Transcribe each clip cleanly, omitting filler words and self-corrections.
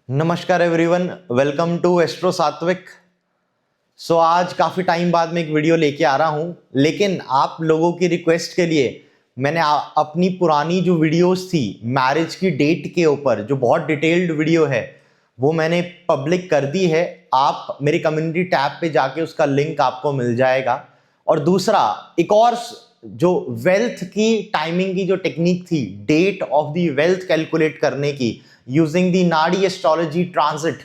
नमस्कार everyone, welcome to astro सात्विक। आज काफ़ी टाइम बाद मैं एक वीडियो लेके आ रहा हूँ, लेकिन आप लोगों की रिक्वेस्ट के लिए मैंने अपनी पुरानी जो वीडियोस थी मैरिज की डेट के ऊपर, जो बहुत डिटेल्ड वीडियो है, वो मैंने पब्लिक कर दी है। आप मेरी कम्युनिटी टैब पे जाके उसका लिंक आपको मिल जाएगा। और दूसरा, एक और जो वेल्थ की टाइमिंग की जो टेक्निक थी, date of the wealth calculate करने की using the nadi astrology transit,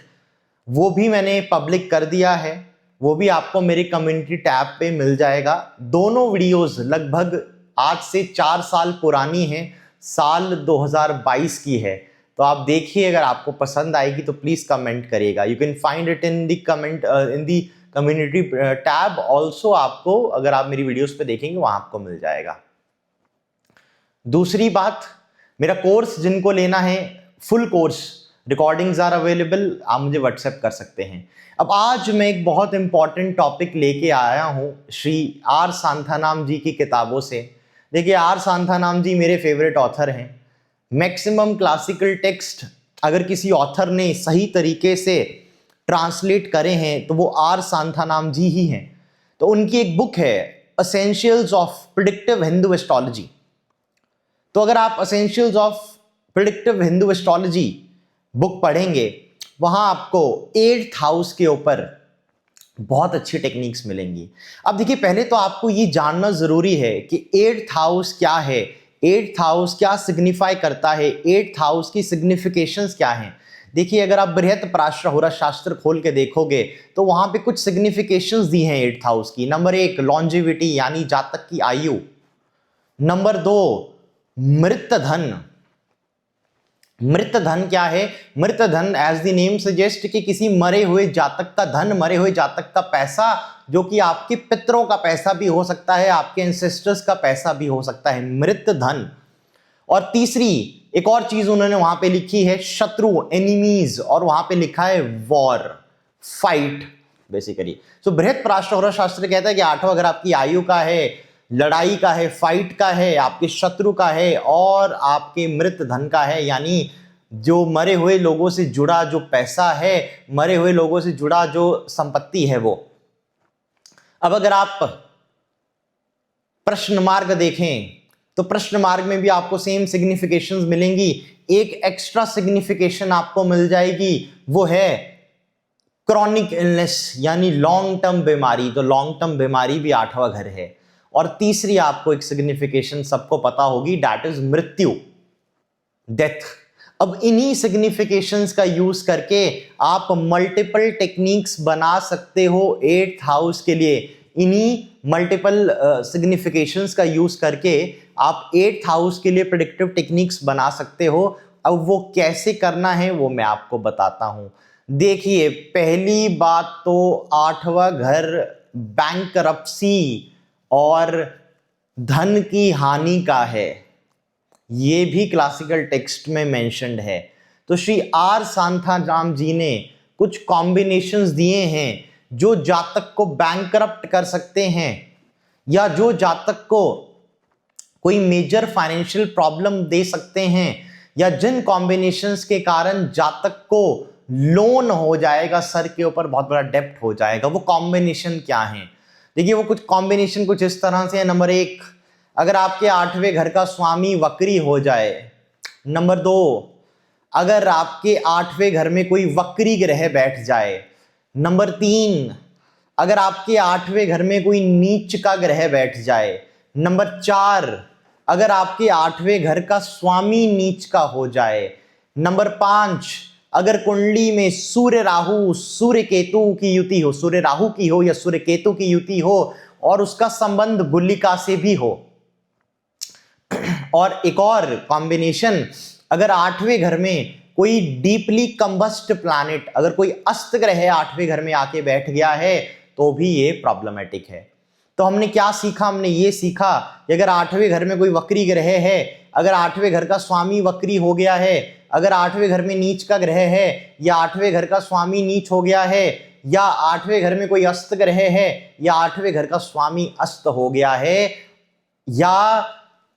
वो भी मैंने पब्लिक कर दिया है। वो भी आपको मेरे कम्युनिटी टैब पे मिल जाएगा। दोनों वीडियोस लगभग आज से 4 साल पुरानी हैं, साल 2022 की है। तो आप देखिए, अगर आपको पसंद आएगी तो प्लीज कमेंट करिएगा। You can find it in the comment in the community tab also. आपको, अगर आप मेरी वीडियोस पे देखेंगे, वहां आपको मिल जाएगा। दूसरी बात, मेरा कोर्स जिनको लेना है, full course recordings are available, आप मुझे व्हाट्सएप कर सकते हैं। अब आज मैं एक बहुत इंपॉर्टेंट टॉपिक लेके आया हूं श्री आर सांथानाम जी की किताबों से। देखिए, आर सांथानाम जी मेरे फेवरेट ऑथर हैं। मैक्सिमम क्लासिकल टेक्स्ट अगर किसी ऑथर ने सही तरीके से ट्रांसलेट करे हैं तो वो आर सांथानाम जी ही हैं। तो उनकी एक बुक है essentials of predictive Hindu astrology. तो अगर आप essentials of predictive Hindu astrology book पढ़ेंगे, वहां आपको 8th हाउस के ऊपर बहुत अच्छी टेक्निक्स मिलेंगी। अब देखिए, पहले तो आपको ये जानना जरूरी है कि 8th हाउस क्या है, 8th हाउस क्या सिग्निफाई करता है, 8th हाउस की सिग्निफिकेशंस क्या हैं। देखिए, अगर आप बृहत्पराशर होरा शास्त्र खोल के देखोगे तो वहां पे कुछ सिग्निफिकेशंस दी हैं 8th हाउस की। नंबर 1, लॉन्जिविटी यानी जातक की आयु। नंबर 2, मृत धन। मृत धन क्या है? मृत धन एज द नेम सजेस्ट कि किसी मरे हुए जातक का धन, मरे हुए जातक का पैसा, जो कि आपके पितरों का पैसा भी हो सकता है, आपके एंसेस्टर्स का पैसा भी हो सकता है, मृत धन। और तीसरी एक और चीज उन्होंने वहां पे लिखी है, शत्रु, एनिमीज, और वहां पे लिखा है वॉर, फाइट बेसिकली। सो बृहत्पराशर शास्त्र कहता है कि 8वां घर आपकी आयु का है, लड़ाई का है, फाइट का है, आपके शत्रु का है और आपके मृत धन का है, यानी जो मरे हुए लोगों से जुड़ा जो पैसा है, मरे हुए लोगों से जुड़ा जो संपत्ति है वो। अब अगर आप प्रश्न मार्ग देखें तो प्रश्न मार्ग में भी आपको सेम सिग्निफिकेशंस मिलेंगी। एक एक्स्ट्रा सिग्निफिकेशन आपको मिल जाएगी, वो है क्रॉनिक इलनेस यानी लॉन्ग टर्म बीमारी। तो लॉन्ग टर्म बीमारी भी 8वां घर है। और तीसरी आपको एक सिग्निफिकेशन सबको पता होगी, दैट इज मृत्यु, डेथ। अब इन्हीं सिग्निफिकेशंस का यूज करके आप मल्टीपल टेक्निक्स बना सकते हो 8th हाउस के लिए। इन्हीं मल्टीपल सिग्निफिकेशंस का यूज करके आप 8th हाउस के लिए प्रेडिक्टिव टेक्निक्स बना सकते हो। अब वो कैसे करना है वो मैं आपको बताता हूं। देखिए, पहली बात तो 8वां घर बैंकरप्सी और धन की हानि का है, ये भी क्लासिकल टेक्स्ट में मेंशन्ड है। तो श्री आर सांथानाम जी ने कुछ कॉम्बिनेशंस दिए हैं जो जातक को बैंकरप्ट कर सकते हैं, या जो जातक को कोई मेजर फाइनेंशियल प्रॉब्लम दे सकते हैं, या जिन कॉम्बिनेशंस के कारण जातक को लोन हो जाएगा, सर के ऊपर बहुत बड़ा डेप्ट हो जाएगा। वो कॉम्बिनेशन क्या है? देखिए, वो कुछ कॉम्बिनेशन कुछ इस तरह से है। नंबर 1, अगर आपके 8वें घर का स्वामी वक्री हो जाए। नंबर 2, अगर आपके 8वें घर में कोई वक्री ग्रह बैठ जाए। नंबर 3, अगर आपके 8वें घर में कोई नीच का ग्रह बैठ जाए। नंबर 4, अगर आपके 8वें घर का स्वामी नीच का हो जाए। नंबर 5, अगर कुंडली में सूर्य राहु, सूर्य केतु की युति हो, सूर्य राहु की हो या सूर्य केतु की युति हो, और उसका संबंध गुलिका से भी हो। और एक और कॉम्बिनेशन, अगर 8वें घर में कोई डीपली कंबस्ट प्लैनेट, अगर कोई अस्त ग्रह 8वें घर में आके बैठ गया है, तो भी ये प्रॉब्लमेटिक है। तो हमने क्या सीखा? हमने ये सीखा कि अगर 8वें घर में कोई वक्री ग्रह है, अगर 8वें घर का स्वामी वक्री हो गया है, अगर 8वें घर में नीच का ग्रह है, या 8वें घर का स्वामी नीच हो गया है, या 8वें घर में कोई अस्त ग्रह है, या 8वें घर का स्वामी अस्त हो गया है, या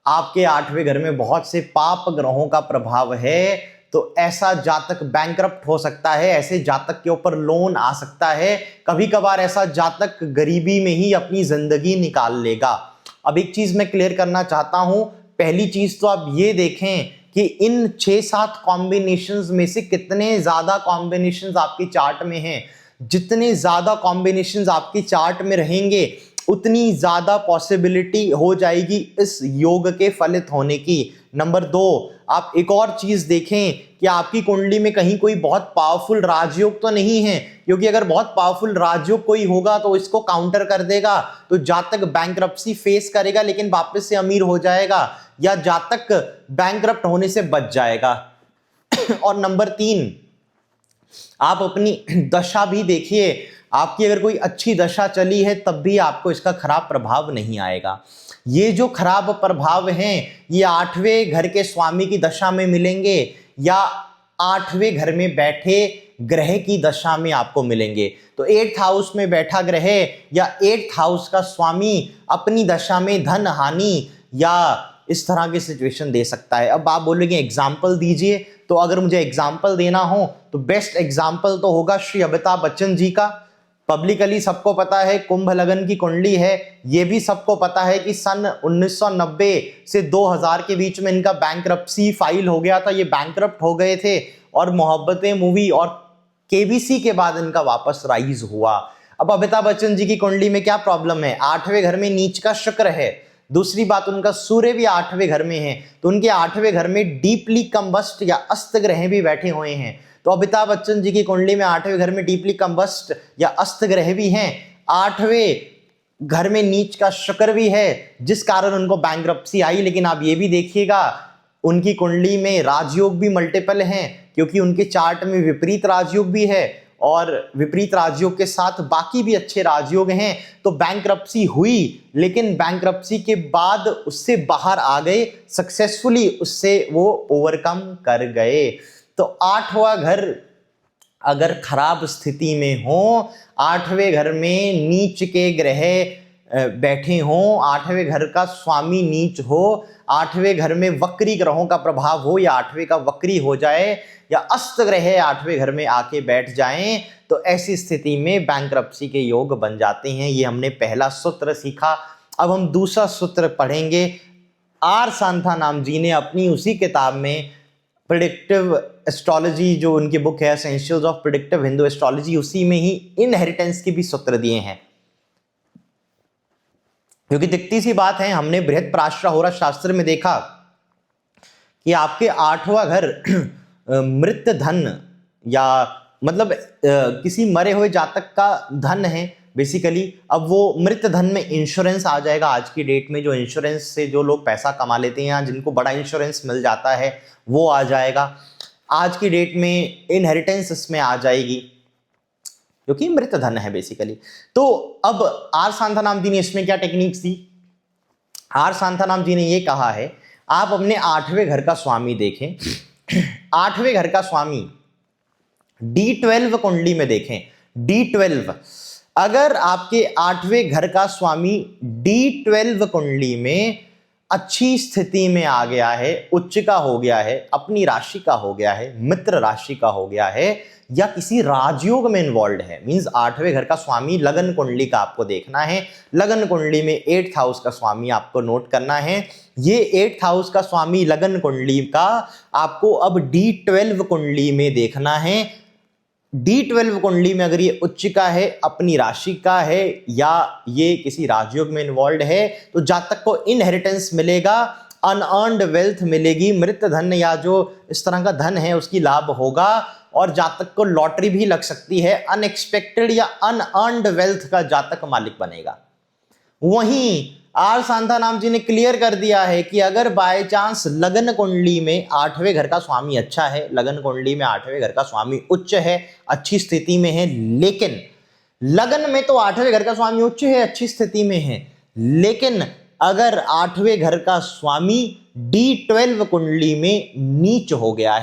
आपके 8वें घर में बहुत से पाप ग्रहों का प्रभाव है, तो ऐसा जातक बैंकरप्ट हो सकता है, ऐसे जातक के ऊपर लोन आ सकता है, कभी कभार ऐसा जातक गरीबी में ही अपनी जिंदगी निकाल लेगा। अब एक चीज मैं क्लियर करना चाहता हूं, पहली चीज तो आप ये देखें कि इन 6-7 कॉम्बिनेशंस में से कितने ज्यादा कॉम्बिनेशंस आपके चार्ट में हैं। जितने ज्यादा कॉम्बिनेशंस आपके चार्ट में रहेंगे उतनी ज्यादा पॉसिबिलिटी हो जाएगी इस योग के फलित होने की। नंबर 2, आप एक और चीज देखें कि आपकी कुंडली में कहीं कोई बहुत पावरफुल राजयोग तो नहीं है, क्योंकि अगर बहुत पावरफुल राजयोग कोई होगा तो इसको काउंटर कर देगा, तो जातक बैंकरप्सी फेस करेगा लेकिन वापस से अमीर हो जाएगा, या जातक बैंकरप्ट होने से बच जाएगा। और नंबर 3, आप अपनी दशा भी देखिए, आपकी अगर कोई अच्छी दशा चली है तब भी आपको इसका खराब प्रभाव नहीं आएगा। ये जो खराब प्रभाव हैं ये 8वें घर के स्वामी की दशा में मिलेंगे या 8वें घर में बैठे ग्रह की दशा में आपको मिलेंगे। तो 8th हाउस में बैठा ग्रह या 8th हाउस का स्वामी अपनी दशा में धन हानि या इस तरह की सिचुएशन दे सकता है। अब आप बोलेंगे एग्जाम्पल दीजिए, तो अगर मुझे एग्जाम्पल देना हो तो बेस्ट एग्जाम्पल तो होगा श्री अमिताभ बच्चन जी का। पब्लिकली सबको पता है कुंभ लगन की कुंडली है, ये भी सबको पता है कि सन 1990 से 2000 के बीच में इनका बैंकरप्सी फाइल हो गया था, ये बैंकरप्ट हो गए थे और मोहब्बतें मूवी और केबीसी के बाद इनका वापस राइज हुआ। अब अमिताभ बच्चन जी की कुंडली में क्या प्रॉब्लम है, 8वें घर में नीच का शुक्र है, दूसरी बात उनका सूर्य भी 8वें घर में है, तो उनके 8वें घर में डीपली कंबस्ट या अस्त ग्रह भी बैठे हुए हैं। तो अमिताभ बच्चन जी की कुंडली में 8वें घर में डीपली कंबस्ट या अस्त ग्रह भी हैं, 8वें घर में नीच का शुक्र भी है, जिस कारण उनको बैंकरप्सी आई। लेकिन आप ये भी देखिएगा उनकी कुंडली में राजयोग भी मल्टीपल हैं, क्योंकि उनके चार्ट में विपरीत राजयोग भी है और विपरीत राजयोग के साथ बाकी भी अच्छे राजयोग हैं। तो बैंकरप्सी हुई, लेकिन बैंकरप्सी के बाद उससे बाहर आ गए, सक्सेसफुली उससे वो ओवरकम कर गए। तो 8वां घर अगर खराब स्थिति में हो, 8वें घर में नीच के ग्रह बैठे हों, 8वें घर का स्वामी नीच हो, 8वें घर में वक्री ग्रहों का प्रभाव हो या 8वें का वक्री हो जाए या अस्त ग्रह 8वें घर में आके बैठ जाएं, तो ऐसी स्थिति में बैंकरप्सी के योग बन जाते हैं। ये हमने पहला सूत्र सीखा। अब हम दूसरा सूत्र पढ़ेंगे। आर सांथानाम जी ने अपनी उसी किताब में प्रेडिक्टिव एस्ट्रोलॉजी, जो उनकी बुक है essentials of predictive Hindu astrology, उसी में ही इनहेरिटेंस के भी सूत्र दिए हैं। क्योंकि दिखती सी बात है, हमने बृहत्पराशर शास्त्र में देखा कि आपके 8वां घर मृत धन या मतलब किसी मरे हुए जातक का धन है बेसिकली। अब वो मृत धन में इंश्योरेंस आ जाएगा। आज की डेट में जो इंश्योरेंस से जो लोग पैसा कमा लेते हैं, जिनको बड़ा इंश्योरेंस मिल जाता है, वो आ जाएगा। आज की डेट में इनहेरिटेंस इसमें आ जाएगी, क्योंकि मृत धन है बेसिकली। तो अब आर सांथानाम जी ने इसमें क्या टेक्निक्स दी? आर सांथानाम जी ने ये कहा है, आप अपने 8वें घर का स्वामी देखें। 8वें घर का स्वामी D12 कुंडली में देखें। D12 अगर आपके 8वें घर का स्वामी D12 कुंडली में अच्छी स्थिति में आ गया है, उच्च का हो गया है, अपनी राशि का हो गया है, मित्र राशि का हो गया है, या किसी राजयोग में इन्वॉल्व है, मींस 8वें घर का स्वामी लगन कुंडली का आपको देखना है। लगन कुंडली में 8th हाउस का स्वामी आपको नोट करना है। ये 8th हाउस का स्वामी लगन कुंडली का आपको अब D12 कुंडली में देखना है। D12 कुंडली में अगर ये उच्च का है, अपनी राशि का है, या ये किसी राजयोग में इन्वॉल्व है, तो जातक को इनहेरिटेंस मिलेगा, अनअर्न्ड वेल्थ मिलेगी, मृत धन या जो इस तरह का धन है उसकी लाभ होगा, और जातक को लॉटरी भी लग सकती है। अनएक्सपेक्टेड या अनअर्न्ड वेल्थ का जातक मालिक बनेगा। वहीं आर सांथानाम जी ने क्लियर कर दिया है कि अगर बाय चांस लगन कुंडली में 8वें घर का स्वामी अच्छा है, लगन कुंडली में 8वें घर का स्वामी उच्च है, अच्छी स्थिति में है, लेकिन लगन में तो 8वें घर का स्वामी उच्च है, अच्छी स्थिति में है, लेकिन अगर 8वें घर का स्वामी D12 कुंडली में नीच हो गया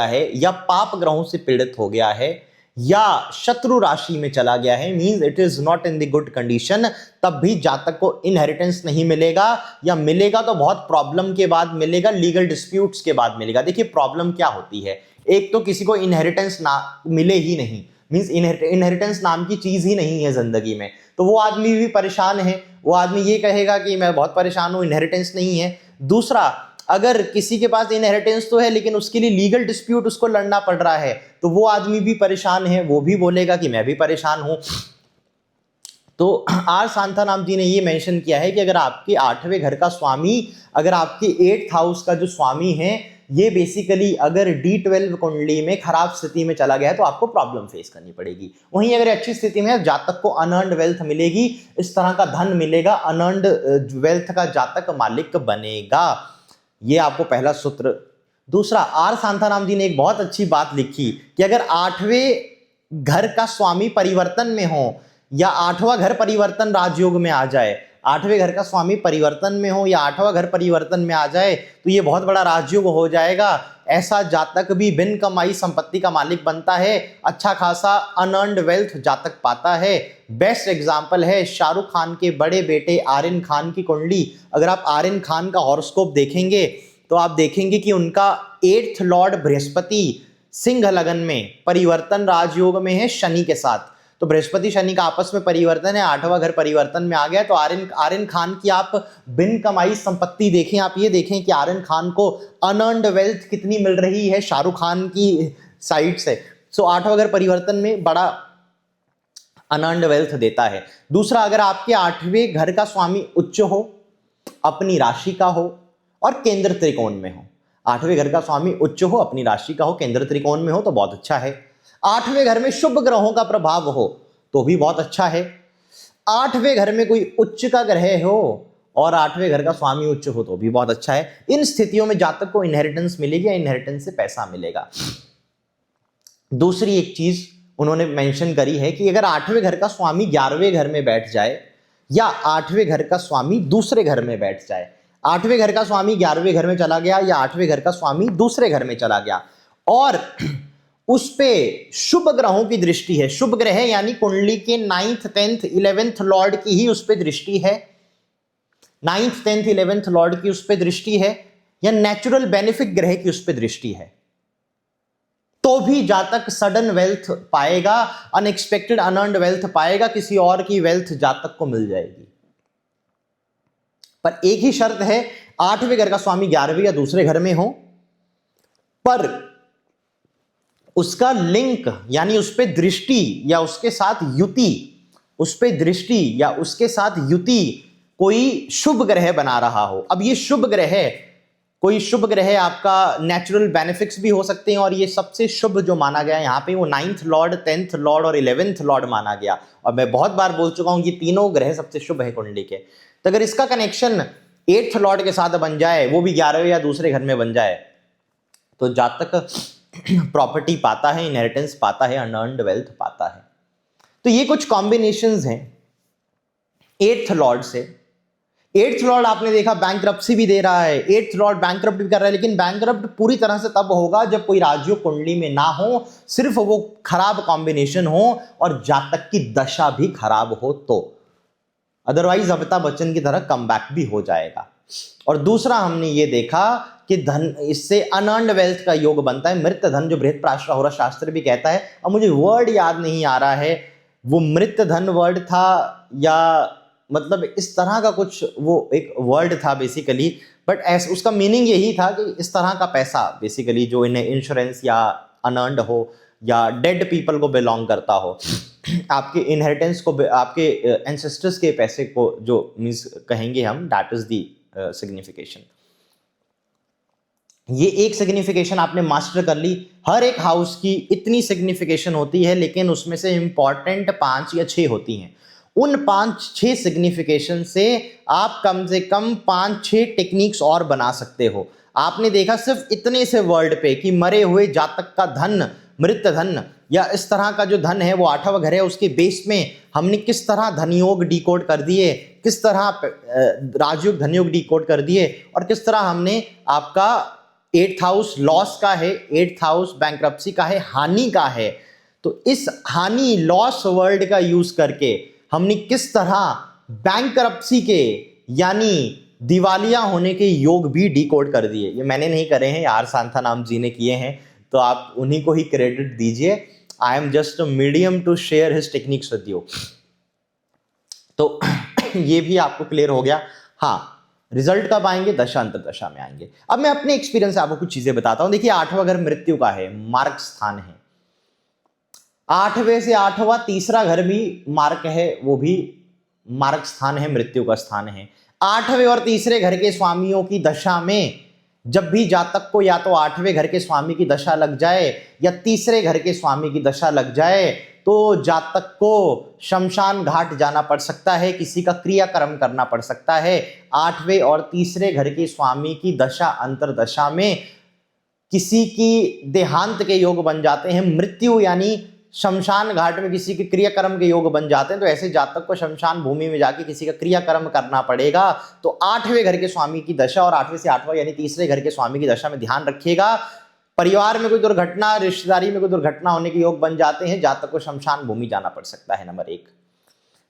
है या पाप ग्रहों से पीड़ित हो गया है, या शत्रु राशि में चला गया है, means it is not in the good condition, तब भी जातक को इनहेरिटेंस नहीं मिलेगा, या मिलेगा तो बहुत प्रॉब्लम के बाद मिलेगा, लीगल डिस्प्यूट्स के बाद मिलेगा। देखिए प्रॉब्लम क्या होती है, एक तो किसी को इनहेरिटेंस ना मिले ही नहीं, मींस इनहेरिटेंस नाम की चीज ही नहीं है जिंदगी में, तो वो आदमी भी परेशान है, वो आदमी ये कहेगा कि मैं बहुत परेशान हूं, इनहेरिटेंस नहीं है। दूसरा, अगर किसी के पास इनहेरिटेंस तो है लेकिन उसके लिए लीगल डिस्प्यूट उसको लड़ना पड़ रहा है, तो वो आदमी भी परेशान है, वो भी बोलेगा कि मैं भी परेशान हूं। तो आर सांथानाम जी ने ये मेंशन किया है कि अगर आपके 8वें घर का स्वामी, अगर आपके 8th हाउस का जो स्वामी है, ये बेसिकली अगर D12 कुंडली में खराब स्थिति में चला गया है तो आपको प्रॉब्लम फेस करनी पड़ेगी। वहीं अगर अच्छी स्थिति में है, जातक को अनअर्न्ड वेल्थ मिलेगी, इस तरह का धन मिलेगा, अनअर्न्ड वेल्थ का जातक मालिक बनेगा। ये आपको पहला सूत्र। दूसरा, आर सांथानाम जी ने एक बहुत अच्छी बात लिखी कि अगर 8वें घर का स्वामी परिवर्तन में हो, या 8वां घर परिवर्तन राजयोग में आ जाए, 8वें घर का स्वामी परिवर्तन में हो या 8वां घर परिवर्तन में आ जाए, तो ये बहुत बड़ा राजयोग हो जाएगा। ऐसा जातक भी बिन कमाई संपत्ति का मालिक बनता है, अच्छा खासा अनअर्न्ड वेल्थ जातक पाता है। बेस्ट एग्जाम्पल है शाहरुख खान के बड़े बेटे आर्यन खान की कुंडली। अगर आप आर्यन खान का हॉरोस्कोप देखेंगे तो आप देखेंगे कि उनका 8th लॉर्ड बृहस्पति सिंह लगन में परिवर्तन राजयोग में है शनि के साथ, तो बृहस्पति शनि का आपस में परिवर्तन है, 8वां घर परिवर्तन में आ गया। तो आर्यन खान की आप बिन कमाई संपत्ति देखें, आप ये देखें कि आर्यन खान को अनअर्न्ड वेल्थ कितनी मिल रही है शाहरुख खान की साइड से। सो 8वां घर परिवर्तन में बड़ा अनअर्न्ड वेल्थ देता है। दूसरा, अगर आपके 8वें घर का स्वामी उच्च हो, अपनी राशि का हो और केंद्र त्रिकोण में हो, 8वें घर का स्वामी उच्च हो, अपनी राशि का हो, केंद्र त्रिकोण में हो तो बहुत अच्छा है। 8वें घर में शुभ ग्रहों का प्रभाव हो तो भी बहुत अच्छा है। 8वें घर में कोई उच्च का ग्रह हो और 8वें घर का स्वामी उच्च हो तो भी बहुत अच्छा है। इन स्थितियों में जातक को इनहेरिटेंस मिलेगी या इनहेरिटेंस से पैसा मिलेगा। दूसरी एक चीज उन्होंने मेंशन करी है कि अगर 8वें घर का स्वामी 11वें घर में बैठ जाए या 8वें घर का स्वामी दूसरे घर में बैठ जाए, 8वें घर का स्वामी 11वें घर में चला गया या 8वें घर का स्वामी दूसरे घर में चला गया और उस पे शुभ ग्रहों की दृष्टि है, शुभ ग्रह यानी कुंडली के 9th 10th 11th लॉर्ड की ही उस पे दृष्टि है, 9th 10th 11th लॉर्ड की उस पे दृष्टि है, या नेचुरल बेनिफिट ग्रह की उस पे दृष्टि है, तो भी जातक सडन वेल्थ पाएगा, अनएक्सपेक्टेड अनअर्न्ड वेल्थ पाएगा, किसी और की वेल्थ जातक को मिल जाएगी। पर एक ही शर्त है, 8वें घर का स्वामी 11वें या दूसरे घर में हो, पर उसका लिंक यानी उस पे दृष्टि या उसके साथ युति, उस पे दृष्टि या उसके साथ युति कोई शुभ ग्रह बना रहा हो। अब ये शुभ ग्रह, कोई शुभ ग्रह आपका नेचुरल बेनिफिट्स भी हो सकते हैं और ये सबसे शुभ जो माना गया यहाँ पे वो 9th लॉर्ड 10th लॉर्ड और 11th लॉर्ड माना गया। और मैं बहुत बार बोल चुका हूं ये तीनों ग्रह सबसे शुभ है कुंडली के। तो अगर इसका कनेक्शन 8th लॉर्ड के साथ बन जाए, वो भी 11वें या दूसरे घर में बन जाए, तो जातक प्रॉपर्टी पाता है, इनहेरिटेंस पाता है, अनअर्न्ड वेल्थ पाता है। तो ये कुछ कॉम्बिनेशंस हैं 8th लॉर्ड से। 8th लॉर्ड आपने देखा बैंकरप्सी भी दे रहा है, 8th लॉर्ड बैंकरप्ट भी कर रहा है, लेकिन बैंकरप्ट पूरी तरह से तब होगा जब कोई राजयोग कुंडली में ना हो, सिर्फ वो खराब कॉम्बिनेशन हो और जातक की दशा भी खराब हो तो, अदरवाइज अमिताभ बच्चन की तरह कमबैक भी हो जाएगा। और दूसरा हमने ये देखा कि धन, इससे अनअर्न्ड वेल्थ का योग बनता है, मृत धन, जो बृहत्प्राशर शास्त्र भी कहता है। अब मुझे वर्ड याद नहीं आ रहा है, वो मृत धन वर्ड था या मतलब इस तरह का कुछ वो एक वर्ड था बेसिकली, बट ऐसा उसका मीनिंग यही था कि इस तरह का पैसा बेसिकली जो इन्हें इंश्योरेंस या अनअर्न्ड हो या डेड पीपल को बिलोंग करता हो, आपके इनहेरिटेंस को, आपके एंसेस्टर्स के पैसे को जो मींस कहेंगे हम, दैट इज दी सिग्निफिकेशन। ये एक सिग्निफिकेशन आपने मास्टर कर ली। हर एक हाउस की इतनी सिग्निफिकेशन होती है, लेकिन उसमें से इंपॉर्टेंट 5 या 6 होती हैं। उन 5-6 सिग्निफिकेशन से आप कम से कम 5-6 टेक्निक्स और बना सकते हो। आपने देखा सिर्फ इतने से वर्ड पे कि मरे हुए जातक का धन, मृत धन या इस तरह का जो धन है वो 8वां घर है, उसके बेस में हमने किस तरह धनयोग डिकोड कर दिए, किस तरह राजयोग धनयोग डिकोड कर दिए, और किस तरह हमने आपका 8th हाउस लॉस का है, 8th हाउस बैंकरप्सी का है, हानि का है। तो इस हानि लॉस वर्ड का यूज करके हमने किस तरह बैंकरप्सी के यानी दिवालिया होने के योग भी डिकोड कर दिए। ये मैंने नहीं करे हैं, आर सांथानाम जी ने किए हैं, तो आप उन्हीं को ही क्रेडिट दीजिए। I am just a medium to share his techniques with you. तो ये भी आपको क्लियर हो गया। हाँ, रिजल्ट कब आएंगे? दशा अंतरदशा में आएंगे। अब मैं अपने एक्सपीरियंस से आपको कुछ चीजें बताता हूं। देखिए, 8वां घर मृत्यु का है, मार्ग स्थान है। 8वें से 8वां तीसरा घर भी मार्ग है, वो भी मार्ग स्थान है, मृत्यु का स्थान है। 8वें और तीसरे घर के स्वामियों की दशा में जब भी जातक को या तो 8वें घर के स्वामी की दशा लग जाए या तीसरे घर के स्वामी की दशा लग जाए, तो जातक को शमशान घाट जाना पड़ सकता है, किसी का क्रियाकर्म करना पड़ सकता है। 8वें और तीसरे घर के स्वामी की दशा अंतरदशा में किसी की देहांत के योग बन जाते हैं, मृत्यु यानी शमशान घाट में किसी के क्रियाकर्म के योग बन जाते हैं, तो ऐसे जातक को शमशान भूमि में जाके किसी का क्रियाकर्म करना पड़ेगा। तो 8वें घर के स्वामी की दशा और 8वें से 8वां यानी तीसरे घर के स्वामी की दशा में ध्यान रखिएगा। परिवार में कोई दुर्घटना, रिश्तेदारी में कोई दुर्घटना होने के योग बन जाते हैं, जातक को शमशान भूमि जाना पड़ सकता है। नंबर 1,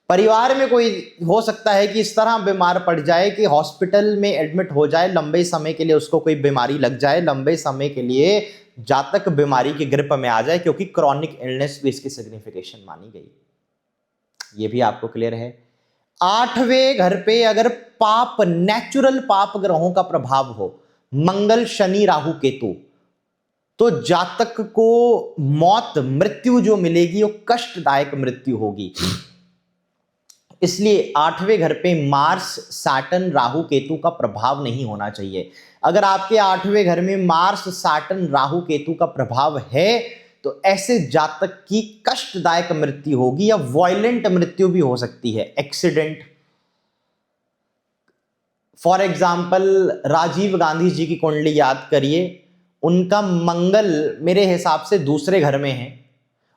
परिवार में कोई हो सकता है कि इस तरह बीमार पड़ जाए कि हॉस्पिटल में एडमिट हो जाए, लंबे समय के लिए उसको कोई बीमारी लग जाए, लंबे समय के लिए जातक बीमारी की ग्रिप में आ जाए, क्योंकि क्रॉनिक इलनेस भी इसकी सिग्निफिकेशन मानी गई। ये भी आपको क्लियर है। 8वें घर पे अगर पाप, नेचुरल पाप ग्रहों का प्रभाव हो, मंगल, शनि, राहु, केतु, तो जातक को मौत, मृत्यु जो मिलेगी वो कष्टदायक मृत्यु होगी। इसलिए 8वें घर पे मार्स, सैटर्न, राहु, केतु का प्रभाव नहीं होना चाहिए। अगर आपके 8वें घर में मार्स, सैटर्न, राहु, केतु का प्रभाव है, तो ऐसे जातक की कष्टदायक मृत्यु होगी या वॉयलेंट मृत्यु भी हो सकती है, accident. For example, Rajiv Gandhi ji की कुंडली याद करिए, उनका मंगल मेरे हिसाब से दूसरे घर में है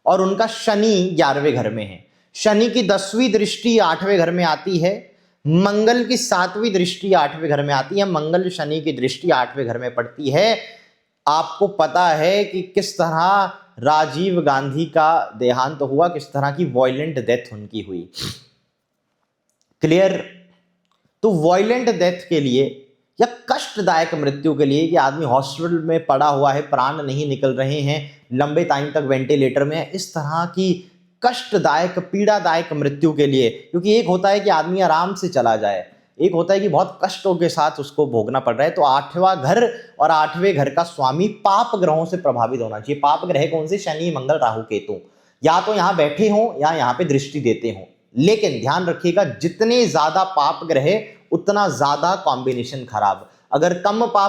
और उनका शनि 11वें घर में है। शनि की 10वीं दृष्टि 8वें घर में आती है, मंगल की 7वीं दृष्टि 8वें घर में आती है, मंगल शनि की दृष्टि 8वें घर में पड़ती है। आपको पता है कि किस तरह राजीव गांधी का देहांत हुआ, किस तरह की वॉयलेंट डेथ उनकी हुई। क्लियर? तो वॉयलेंट डेथ के लिए या कष्टदायक मृत्यु के लिए कि आदमी हॉस्पिटल में पड़ा हुआ है, प्राण नहीं निकल रहे हैं, लंबे टाइम तक वेंटिलेटर में है, इस तरह की कष्टदायक, पीड़ादायक मृत्यु के लिए, क्योंकि एक होता है कि आदमी आराम से चला जाए, एक होता है कि बहुत कष्टों के साथ उसको भोगना पड़ रहा है। तो 8वां घर और 8वें घर का स्वामी पाप ग्रहों से प्रभावित होना चाहिए। पाप ग्रह कौन से? शनि, मंगल, राहु, केतु, या तो यहां बैठे हों या यहां पे दृष्टि देते हों। लेकिन ध्यान रखिएगा, जितने ज्यादा पाप ग्रह उतना ज्यादा कॉम्बिनेशन खराब। अगर कम पाप